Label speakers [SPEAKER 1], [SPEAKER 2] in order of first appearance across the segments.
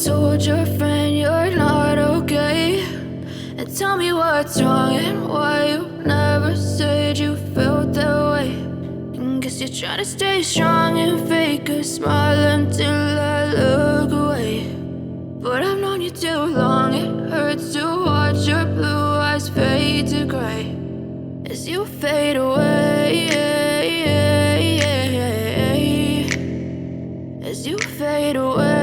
[SPEAKER 1] told your friend you're not okay, and tell me what's wrong and why you never said you felt that way. And guess you're trying to stay strong and fake a smile until I look away. But I've known you too long, it hurts to watch your blue eyes fade to gray as you fade away, as you fade away.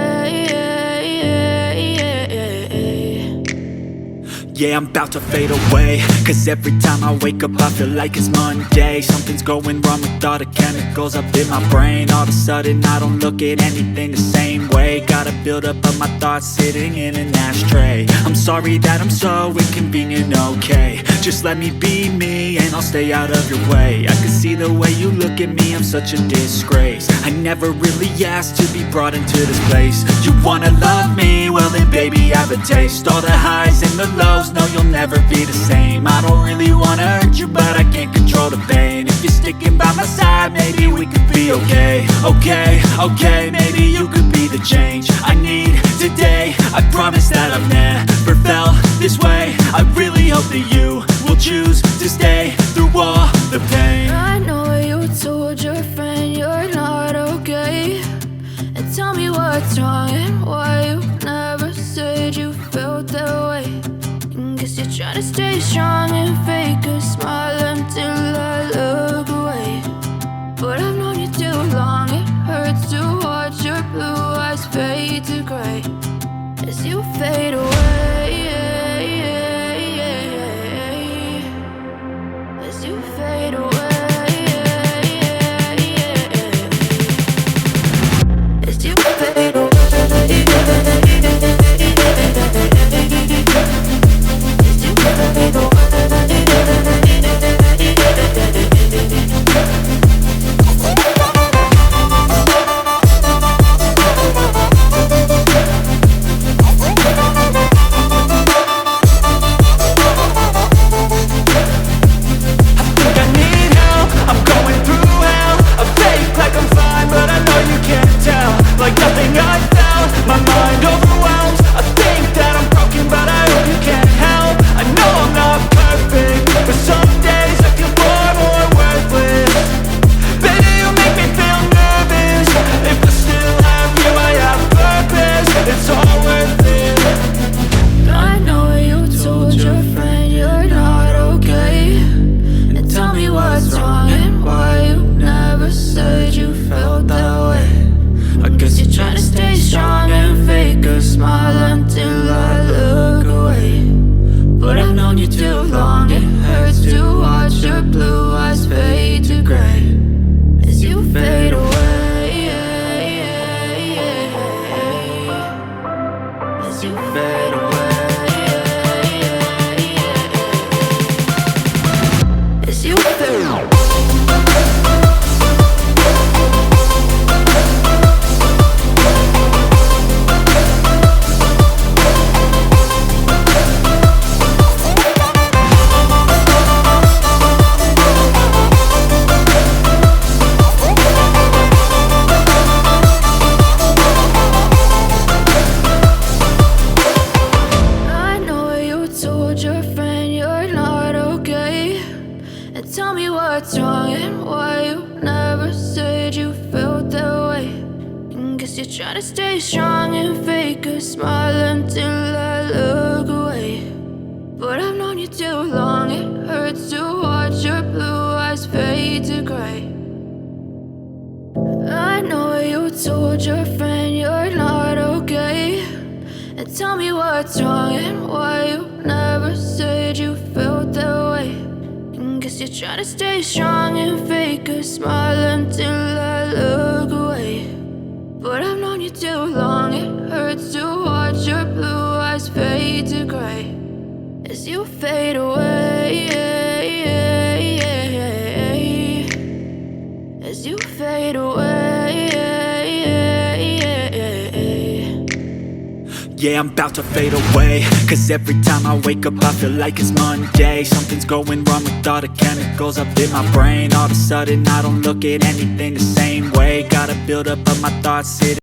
[SPEAKER 2] Yeah, I'm about to fade away, cause every time I wake up I feel like it's Monday. Something's going wrong with all the chemicals up in my brain. All of a sudden I don't look at anything the same way. Gotta build up of my thoughts sitting in an ashtray. I'm sorry that I'm so inconvenient, okay. Just let me be me and I'll stay out of your way. I can see the way you look at me, I'm such a disgrace. I never really asked to be brought into this place. You wanna love me? Well then baby I have a taste. All the highs and the lows, no you'll never be the same. I don't really wanna hurt you but I can't control the pain. If you're sticking by my side maybe we could be okay. Okay, maybe you could be the change I need today. I promise that I've never felt this way. I really hope that you will choose to stay through all the pain.
[SPEAKER 1] I know you told your friend you're not okay, and tell me what's wrong and why you never said you felt that way. And guess you're trying to stay strong and fake a smile until I look away. But I've known you too long, it hurts to watch your blue eyes fade to gray as you fade away, as you fade away, as you fade away.
[SPEAKER 2] Like nothing I felt, my mind overwhelmed. I think that I'm broken, but I hope you can't help. I know I'm not perfect, but some days I feel far more worthless. Baby, you make me feel nervous. If I still have you, I have purpose. It's all worth it.
[SPEAKER 1] I know you told your friend you're not okay, and tell me what's wrong and why you never said you felt that way. I guess you're trying to stay strong and fake a smile until I look away. But I've known you too long, it hurts to watch your blue eyes fade to gray as you fade away, as you fade away, as you fade away. Your friend you're not okay, and tell me what's wrong and why you never said you felt that way. And guess you're trying to stay strong and fake a smile until I look away. But I've known you too long, it hurts to watch your blue eyes fade to gray. I know you told your friend you're not okay, and tell me what's wrong and why you never said you felt that way. And guess you're trying to stay strong and fake a smile until I look away. But I've known you too long, it hurts to watch your blue eyes fade to gray as you fade away, as you fade away.
[SPEAKER 2] Yeah, I'm about to fade away, cause every time I wake up I feel like it's Monday. Something's going wrong with all the chemicals up in my brain. All of a sudden I don't look at anything the same way. Gotta build up of my thoughts sitting